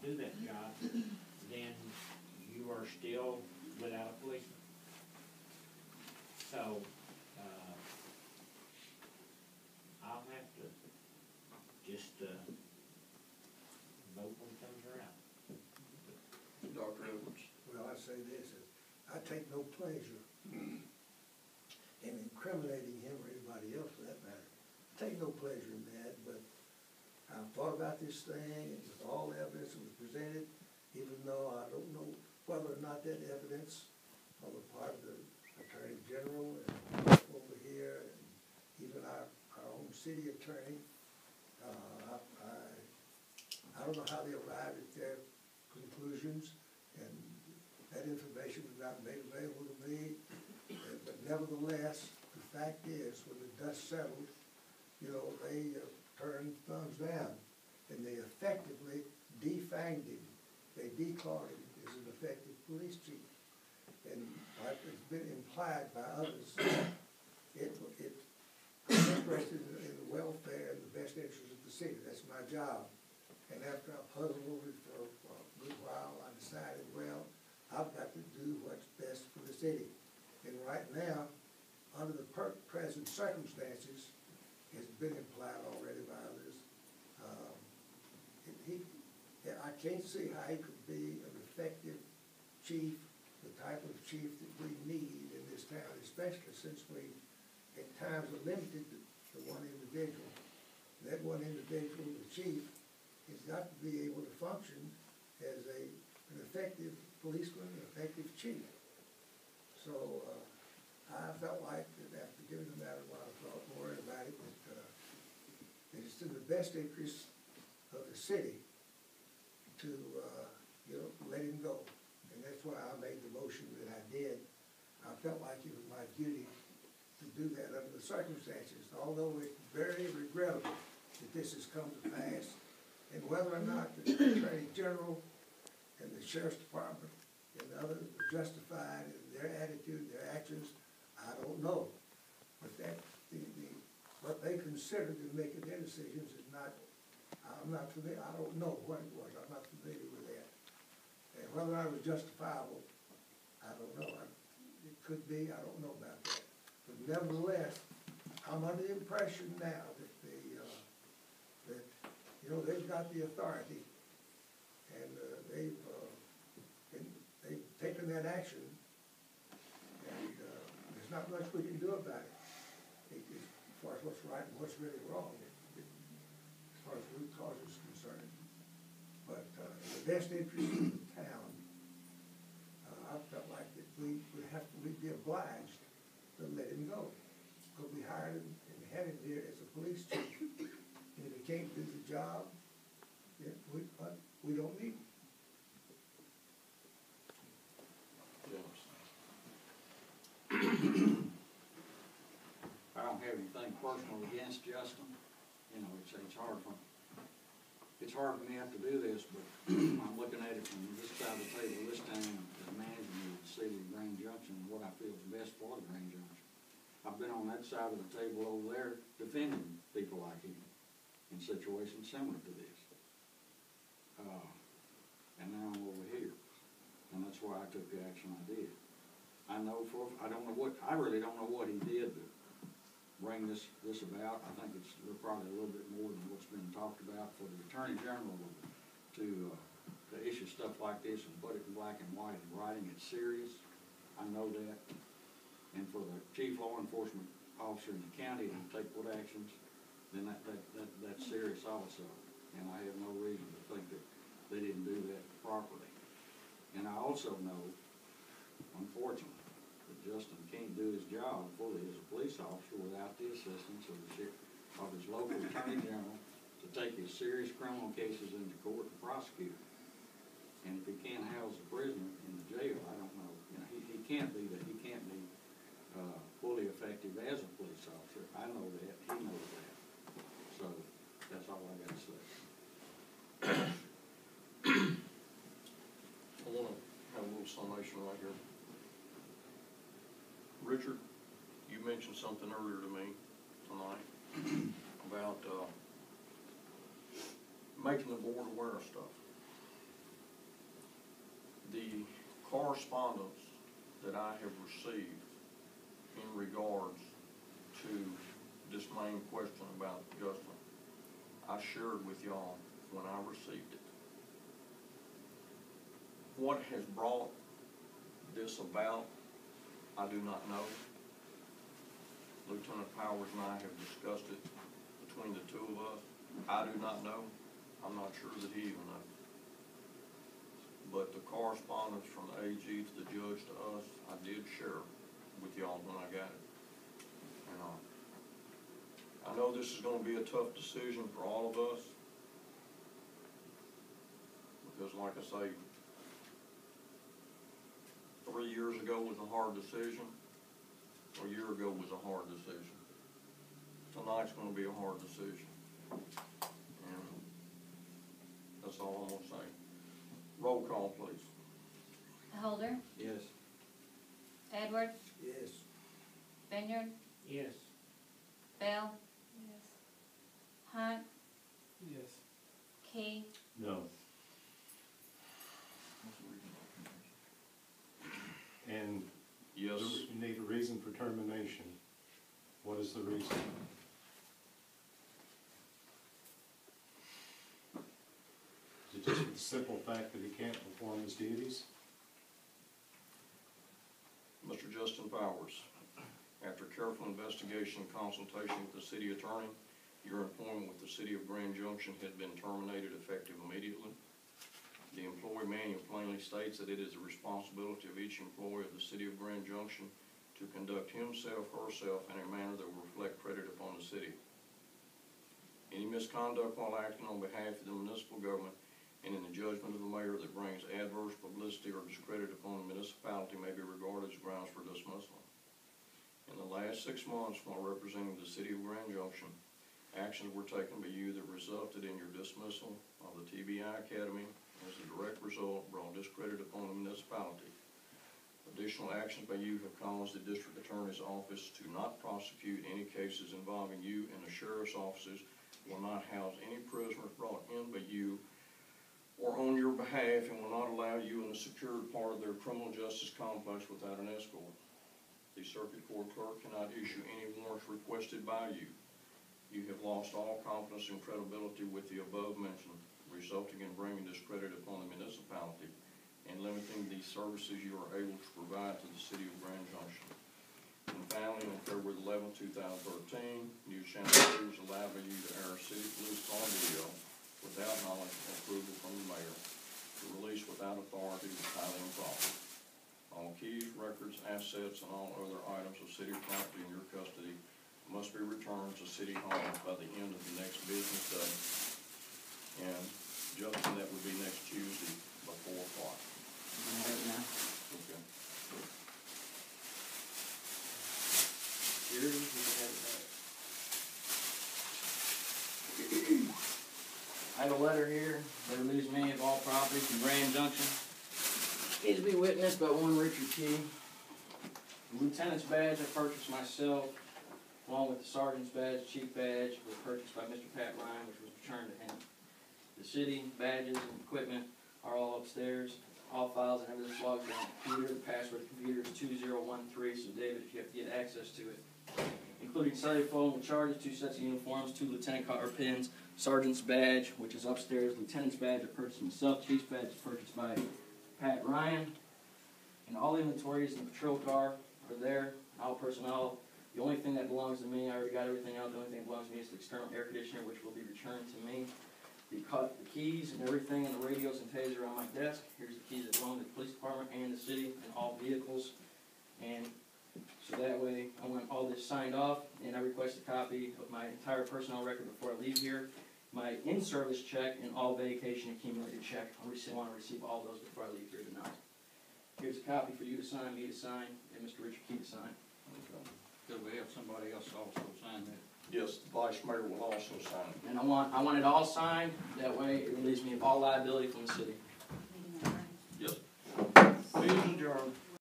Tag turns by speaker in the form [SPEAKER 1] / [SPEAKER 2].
[SPEAKER 1] do that job, then you are still without a policeman. So, I'll have to just, vote when it comes around.
[SPEAKER 2] Dr. Edwards.
[SPEAKER 3] Well, I say this, I take no pleasure in incriminating him or anybody else for that matter. I take no pleasure in that, but I've thought about this thing, and with all the evidence that was presented, even though I don't know whether or not that evidence on the part of the Attorney General and over here, and even our own city attorney, I don't know how they arrived at their conclusions, and that information was not made available to me. But nevertheless, the fact is, when the dust settled, you know, they turned thumbs down, and they effectively defanged him. They declared him as an effective police chief. And like it's been implied by others, I'm interested in the welfare and the best interests of the city. That's my job. And after I puzzled over it for a good while, I decided, well, I've got to do what's best for the city. And right now, under the present circumstances, it's been implied already by others, I can't see how he could be an effective chief, the type of chief that we need in this town, especially since we, at times, are limited to one individual. That one individual, the chief, has got to be able to function as an effective policeman, an effective chief. So I felt like that after giving the matter a while of thought more about it, that it's in the best interest of the city to let him go. And that's why I made the motion that I did. I felt like it was my duty to do that under the circumstances, although it's very regrettable that this has come to pass. And whether or not the Attorney General and the Sheriff's Department and others are justified in their attitude, their actions, I don't know. But that what they considered in making their decisions is not, I'm not familiar, I don't know what it was, I'm not familiar with that. And whether I was justifiable, I don't know. It could be, I don't know about that. But nevertheless, I'm under the impression now that they've got the authority, and they've taken that action, and there's not much we can do about it. As far as what's right and what's really wrong, as far as root cause is concerned. But in the best interest of the town, I felt like that we'd be obliged to let him go, because we hired him and had him here as a police chief. And if he can't do the job, then we don't need him.
[SPEAKER 4] I don't have anything personal against Justin. You know, it's hard for me to have to do this, but I'm looking at it from this side of the table this time as management of the city of Grand Junction, and what I feel is best for the Grand Junction. I've been on that side of the table over there defending people like him in situations similar to this. And now I'm over here. And that's why I took the action I did. I really don't know what he did to bring this about. I think it's probably a little bit more than what's been talked about for the Attorney General to issue stuff like this and put it in black and white and writing. It's serious. I know that. And for the chief law enforcement officer in the county to take what actions, then that's serious also. And I have no reason to think that they didn't do that properly. And I also know, unfortunately, that Justin can't do his job fully as a police officer without the assistance of his local Attorney General to take his serious criminal cases into court and prosecute. And if he can't house the prisoner in the jail, I don't know. You know, he can't be fully effective as a police officer. I know that. He knows that. So that's all I got to say.
[SPEAKER 2] I want to have a little summation right here. Richard, you mentioned something earlier to me tonight about making the board aware of stuff. correspondence that I have received in regards to this main question about Justin, I shared with y'all when I received it. What has brought this about, I do not know. Lieutenant Powers and I have discussed it between the two of us. I do not know. I'm not sure that he even knows. But the correspondence from the AG to the judge to us, I did share with y'all when I got it. And I know this is going to be a tough decision for all of us. Because like I say, 3 years ago was a hard decision. A year ago was a hard decision. Tonight's going to be a hard decision. And that's all I'm going to say. Roll call, please.
[SPEAKER 5] Holder,
[SPEAKER 4] Yes.
[SPEAKER 5] Edwards,
[SPEAKER 3] Yes.
[SPEAKER 5] Vineyard,
[SPEAKER 1] Yes.
[SPEAKER 5] Bell. Yes. Hunt,
[SPEAKER 6] Yes.
[SPEAKER 5] Key,
[SPEAKER 6] No. And
[SPEAKER 2] Yes.
[SPEAKER 6] you need a reason for termination. What is the reason? Is it just the simple fact that he can't perform his duties?
[SPEAKER 2] Mr. Justin Powers, after careful investigation and consultation with the city attorney, your employment with the city of Grand Junction had been terminated effective immediately. The employee manual plainly states that it is the responsibility of each employee of the city of Grand Junction to conduct himself or herself in a manner that will reflect credit upon the city. Any misconduct while acting on behalf of the municipal government and in the judgment of the mayor that brings adverse publicity or discredit upon the municipality may be regarded as grounds for dismissal. In the last 6 months while representing the city of Grand Junction, actions were taken by you that resulted in your dismissal of the TBI Academy. As a direct result, brought discredit upon the municipality. Additional actions by you have caused the district attorney's office to not prosecute any cases involving you, and the sheriff's offices will not house any prisoners brought in by you or on your behalf, and will not allow you in the secured part of their criminal justice complex without an escort. The circuit court clerk cannot issue any warrants requested by you. You have lost all confidence and credibility with the above mentioned, resulting in bringing discredit upon the municipality and limiting the services you are able to provide to the city of Grand Junction. And finally, on February 11, 2013, News Channel 2 was allowed by you to air a city police car video without knowledge or approval from the mayor. The release without authority was highly improper. All keys, records, assets, and all other items of city property in your custody must be returned to City Hall by the end of the next business day. And Justin, that would be next Tuesday by 4 o'clock. Okay.
[SPEAKER 1] Here, you can have it back.
[SPEAKER 7] I have a letter here that relieves me of all property from Grand Junction. Needs to be witnessed by one Richard Key. The lieutenant's badge I purchased myself, along with the sergeant's badge, chief badge, was purchased by Mr. Pat Ryan, which was returned to him. The city badges and equipment are all upstairs. All files and everything's logged on the computer. The password of the computer is 2013, so David, if you have to get access to it. Including cellular phone with charges, 2 sets of uniforms, 2 lieutenant collar pins, sergeant's badge, which is upstairs, lieutenant's badge I purchased myself, chief's badge is purchased by Pat Ryan. And all inventories in the patrol car are there, all personnel. The only thing that belongs to me, I already got everything out, the only thing that belongs to me is the external air conditioner, which will be returned to me. The keys and everything and the radios and taser are on my desk. Here's the keys that belong to the police department and the city and all vehicles. And so that way, I want all this signed off, and I request a copy of my entire personnel record before I leave here. My in-service check and all vacation accumulated check. I want to receive all those before I leave here tonight. Here's a copy for you to sign, me to sign, and Mr. Richard Key to sign.
[SPEAKER 2] Okay.
[SPEAKER 4] Could we have somebody else also sign that?
[SPEAKER 2] Yes, the vice mayor will also sign it.
[SPEAKER 7] And I want it all signed. That way, it relieves me of all liability from the city.
[SPEAKER 2] Yes.
[SPEAKER 1] Meeting adjourned.